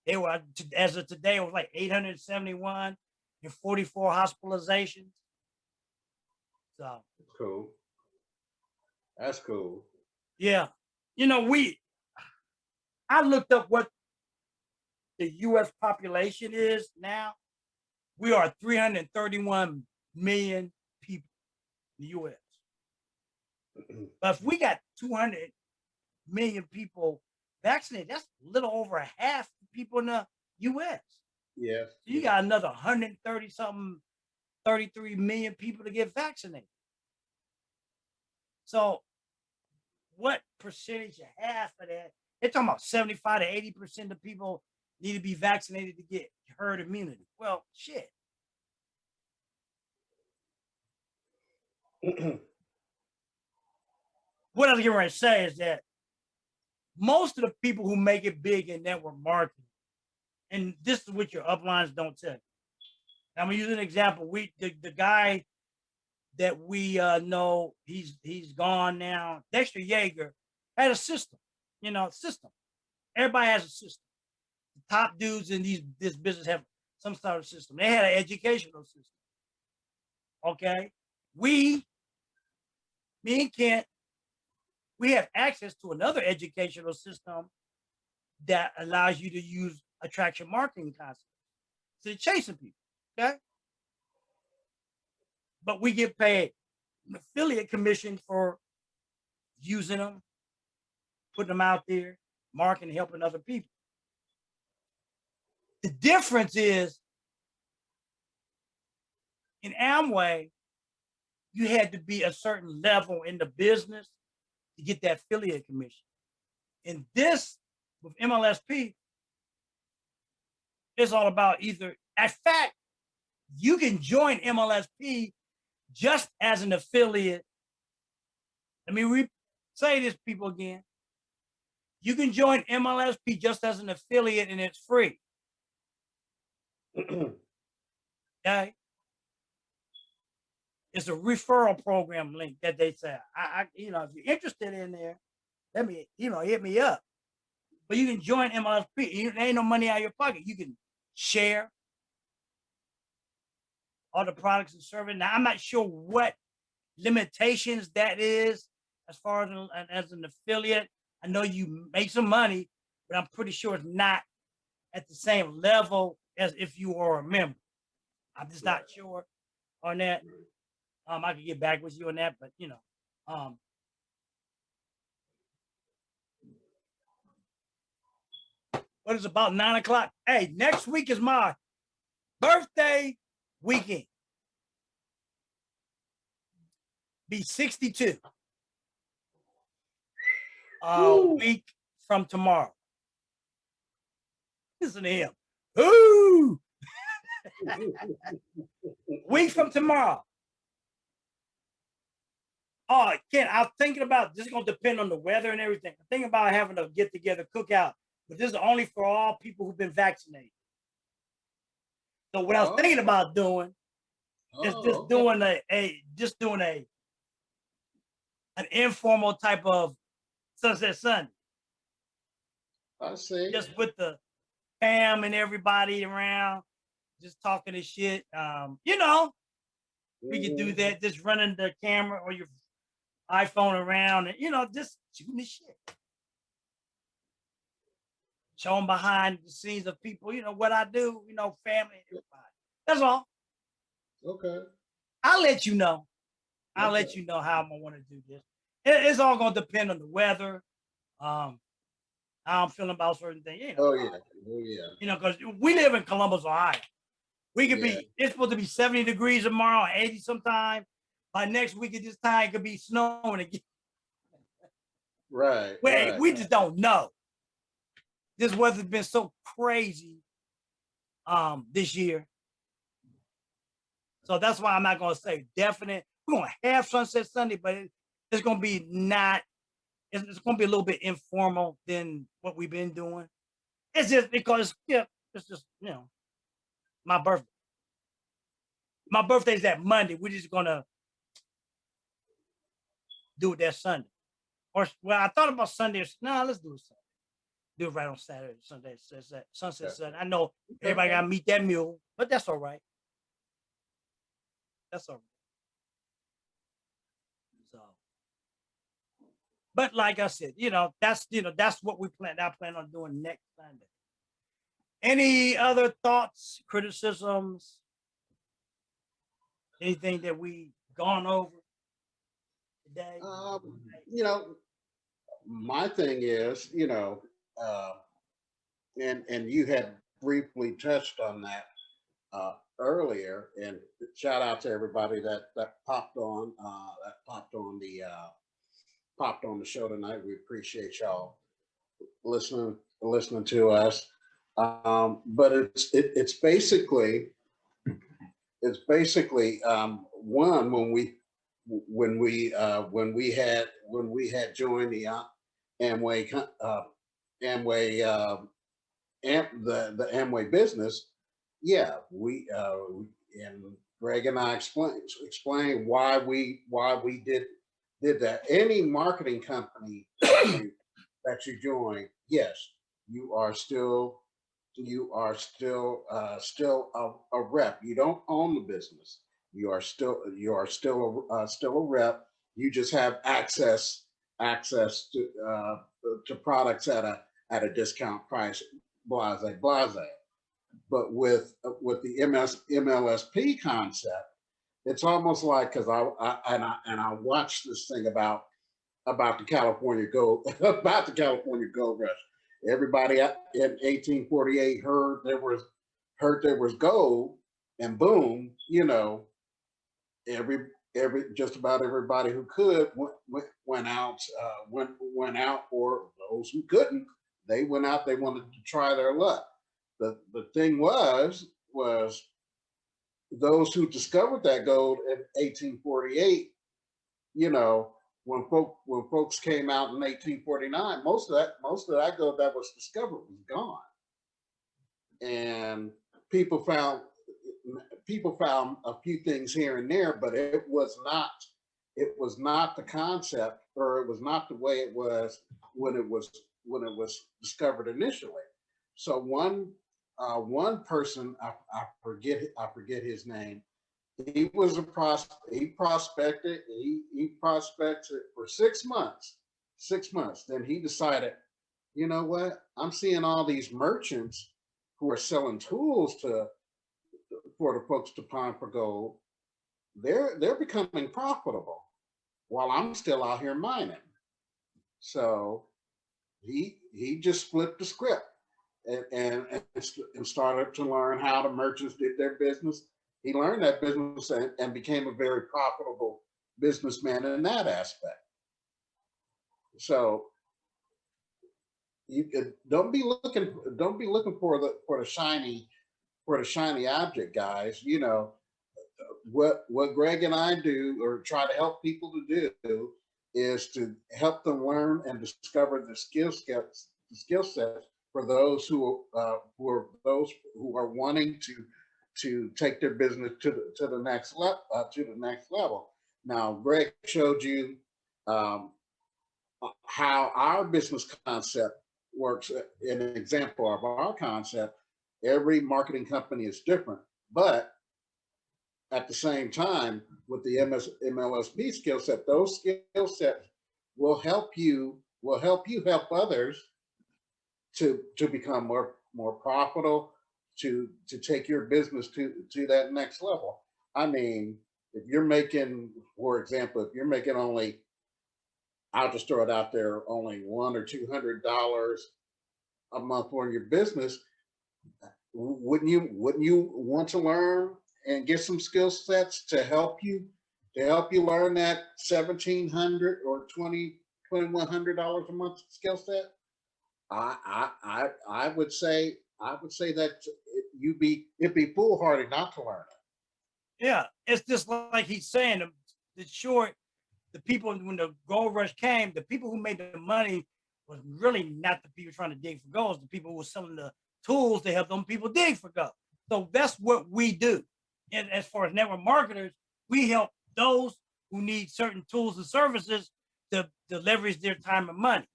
They were, as of today, it was like 871 and 44 hospitalizations. So Cool. That's cool. yeah, you know, I looked up what the U.S. population is now. We are 331 million people in the U.S. But if we got 200 million people vaccinated, that's a little over half the people in the U.S. Yes. So you got another 130 something, 33 million people to get vaccinated. So what percentage of half of that? They're talking about 75 to 80% of people need to be vaccinated to get herd immunity. Well, shit. What I was going to say is that most of the people who make it big in network marketing, and this is what your uplines don't tell you. I'm gonna use an example. The guy that we know, he's gone now. Dexter Yeager had a system, system. Everybody has a system. The top dudes in this business have some sort of system. They had an educational system. Okay, me and Kent, we have access to another educational system that allows you to use attraction marketing concepts. So they're chasing people. Okay, but we get paid an affiliate commission for using them, putting them out there, marketing, helping other people. The difference is in Amway, you had to be a certain level in the business to get that affiliate commission. In this, with MLSP, it's all about either, in fact, you can join MLSP just as an affiliate. Let me say this, people, again. You can join MLSP just as an affiliate and it's free. Okay. It's a referral program link that they say. If you're interested in there, let me, hit me up. But you can join MLSP. There ain't no money out of your pocket. You can share. all the products and services. Now, I'm not sure what limitations that is as far as an affiliate. I know you make some money, but I'm pretty sure it's not at the same level as if you are a member. I'm just not sure on that. I could get back with you on that, but you know, what is about 9 o'clock? Hey, next week is my birthday weekend. Be 62. Week from tomorrow. Listen to him. Ooh. Week from tomorrow. Oh, Ken, I'm thinking about this is going to depend on the weather and everything. I'm thinking about having a get together cookout, but this is only for all people who've been vaccinated. So what I was thinking about doing is just doing an informal type of Sunset Sunday. I see. Just with the fam and everybody around, just talking this shit. You know, we could do that. Just running the camera or your iPhone around, and you know, just shooting the shit. Showing behind the scenes of people, you know, what I do, you know, family, everybody. That's all. Okay. I'll let you know. I'll let you know how I'm gonna want to do this. It's all gonna depend on the weather. How I'm feeling about certain things. You know, You know, because we live in Columbus, Ohio. We could be, it's supposed to be 70 degrees tomorrow, 80 sometime. By next week at this time, it could be snowing again. Right. We just don't know. This weather's been so crazy this year. So that's why I'm not gonna say definite. We're gonna have Sunset Sunday, but it's gonna be not, it's gonna be a little bit informal than what we've been doing. It's just because it's just, you know, my birthday. My birthday's that Monday. We're just gonna do it that Sunday. Or well, I thought about Sunday. No, let's do it Sunday. Do it right on Saturday, Sunday, Sunset Sunday. I know everybody gotta meet that mule, but that's all right. That's all right. So, but like I said, that's what we plan. I plan on doing next Sunday. Any other thoughts, criticisms, anything that we gone over today? My thing is, and you had briefly touched on that earlier. And shout out to everybody that popped on the show tonight. We appreciate y'all listening to us. But it's basically one when we had joined the Amway the Amway business. Yeah, we and Greg and I explained why we did that. Any marketing company that you join, yes, you are still a rep. You don't own the business. You are still a rep. You just have access to products at a discount price. Blase blase. But with the MLSP concept, it's almost like, because I watched this thing about the California gold rush. Everybody in 1848 heard there was gold, and boom, every just about everybody who could went out, or those who couldn't, they went out. They wanted to try their luck. The thing was those who discovered that gold in 1848, when folks came out in 1849, most of that gold that was discovered was gone, and people found a few things here and there, but it was not the concept, or it was not the way it was when it was discovered initially. So one person, I forget his name, he was a he prospected, he prospected for 6 months. 6 months. Then he decided, you know what? I'm seeing all these merchants who are selling tools to for the folks to pawn for gold. They're becoming profitable while I'm still out here mining. So he just flipped the script and started to learn how the merchants did their business. He learned that business and became a very profitable businessman in that aspect. So you don't be looking for the shiny object, guys. You know what Greg and I do or try to help people to do is to help them learn and discover the skill sets for those who are those who are wanting to take their business to the next level. Now, Greg showed you um, how our business concept works. An example of our concept: every marketing company is different, but at the same time, with the MLSP skill set, those skill sets will help you help others to become more profitable, to take your business to that next level. I mean, if you're making, for example, if you're making only, I'll just throw it out there, only $100 or $200 a month on your business, wouldn't you want to learn and get some skill sets to help you learn that 1,700 or 2,100 dollars a month skill set? I would say that it'd be foolhardy not to learn it. Yeah, it's just like he's saying. The short, the people when the gold rush came, the people who made the money was really not the people trying to dig for gold. The people who were selling the tools to help them people dig for gold. So that's what we do. And as far as network marketers, we help those who need certain tools and services to leverage their time and money.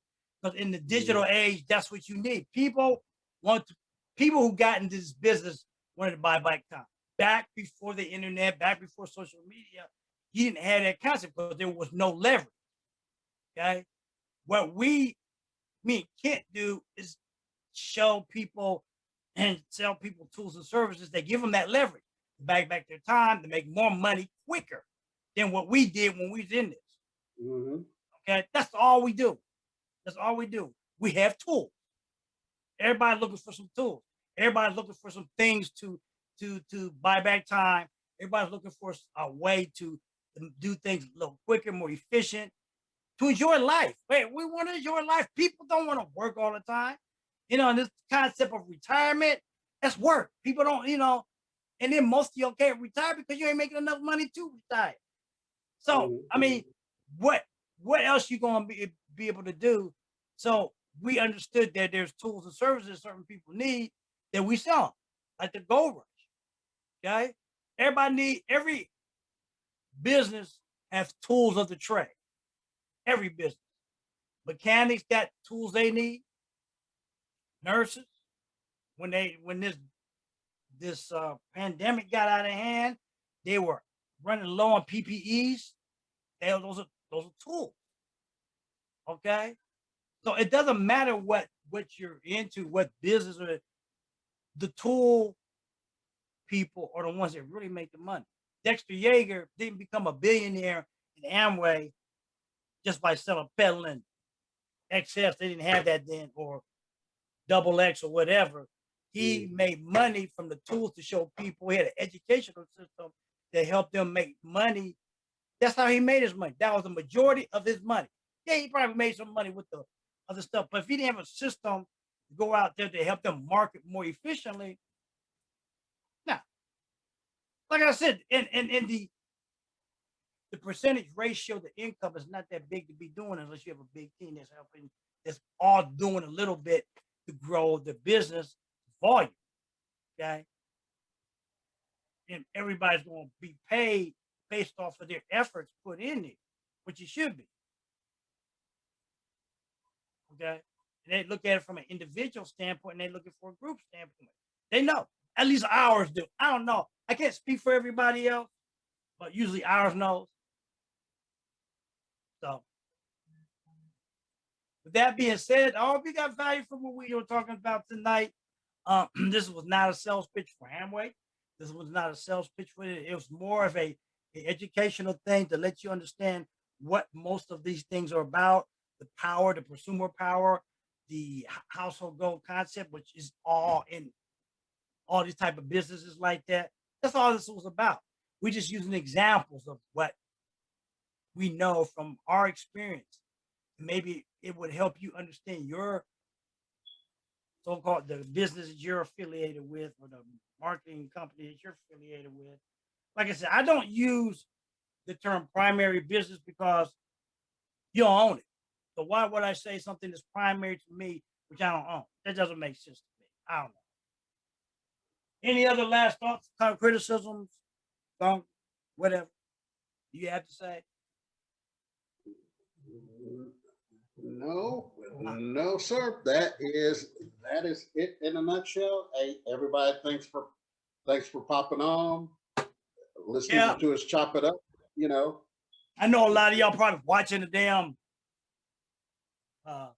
Because in the digital age, that's what you need. People who got into this business wanted to buy back time. Back before the internet, back before social media, you didn't have that concept because there was no leverage. Okay. What me and Kent do is show people and sell people tools and services that give them that leverage to back their time to make more money quicker than what we did when we was in this. Mm-hmm. Okay. That's all we do. That's all we do. We have tools. Everybody's looking for some tools. Everybody's looking for some things to buy back time. Everybody's looking for a way to do things a little quicker, more efficient, to enjoy life. Wait, we want to enjoy life. People don't want to work all the time. You know, and this concept of retirement, that's work. People don't, and then most of you can't retire because you ain't making enough money to retire. So, I mean, what else you gonna be able to do? So we understood that there's tools and services certain people need that we sell, like the gold rush. Okay, every business has tools of the trade. Every business, mechanics got tools they need. Nurses, when this pandemic got out of hand, they were running low on PPEs. Those are tools. Okay, so it doesn't matter what you're into, what business, or the tool people are the ones that really make the money. Dexter Yeager didn't become a billionaire in Amway just by selling peddling XS. They didn't have that then, or double X or whatever. He made money from the tools to show people. He had an educational system that helped them make money. That's how he made his money. That was the majority of his money. Yeah, he probably made some money with the other stuff, but if he didn't have a system to go out there to help them market more efficiently, now, like I said, in the percentage ratio to income is not that big to be doing unless you have a big team that's helping, that's all doing a little bit to grow the business volume. Okay. And everybody's going to be paid based off of their efforts put in there, which it should be. Okay. And they look at it from an individual standpoint and they're looking for a group standpoint. They know, at least ours do. I don't know. I can't speak for everybody else. but usually ours knows. So, with that being said, I hope you got value from what we were talking about tonight. This was not a sales pitch for Amway. This was not a sales pitch for it. It was more of a educational thing to let you understand what most of these things are about, the power, the prosumer power, the household goal concept, which is all in all these type of businesses like that. That's all this was about. We're just using examples of what we know from our experience. Maybe it would help you understand your so-called the business that you're affiliated with or the marketing company that you're affiliated with. Like I said, I don't use the term primary business because you don't own it. So why would I say something that's primary to me, which I don't own? That doesn't make sense to me. I don't know. Any other last thoughts, kind of criticisms, whatever you have to say? No, sir. That is it in a nutshell. Hey, everybody, thanks for popping on, listening to us chop it up. You know, I know a lot of y'all probably watching the damn. What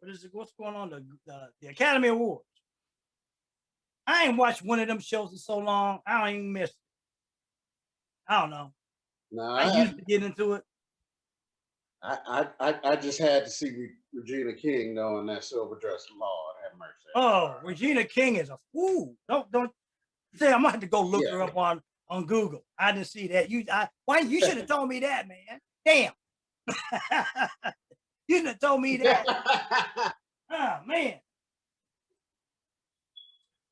is it? What's going on? The Academy Awards. I ain't watched one of them shows in so long. I don't even miss it. I don't know. No, I used to get into it. I just had to see Regina King knowing that silver dress. Lord have mercy. Oh, Regina King is a fool. Don't say I'm gonna have to go look her up on Google. I didn't see that. Why you should have told me that, man. Damn. You should have told me that. Oh man.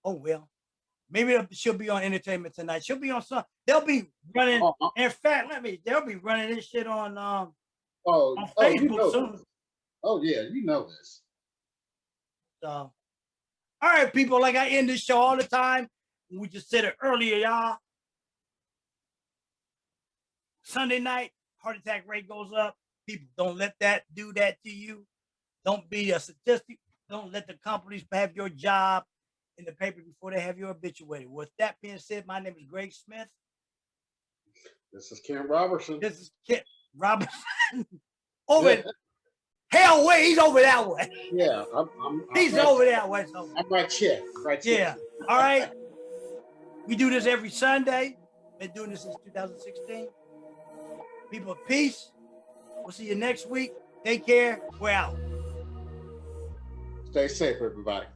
Oh well. Maybe she'll be on Entertainment Tonight. She'll be on some. They'll be running. In fact, they'll be running this shit on Facebook soon. Oh yeah, you know this. So, all right, people. Like I end this show all the time. We just said it earlier, y'all. Sunday night, heart attack rate goes up. People, don't let that do that to you. Don't be a statistic. Don't let the companies have your job in the paper before they have your obituary. With that being said, my name is Greg Smith. This is Ken Robertson. This is Ken Robertson. Over hell way, he's over that way. Yeah, he's right over that way. So. I'm right here. Right here. Yeah. All right. We do this every Sunday. Been doing this since 2016. People, peace. We'll see you next week. Take care. We're out. Stay safe, everybody.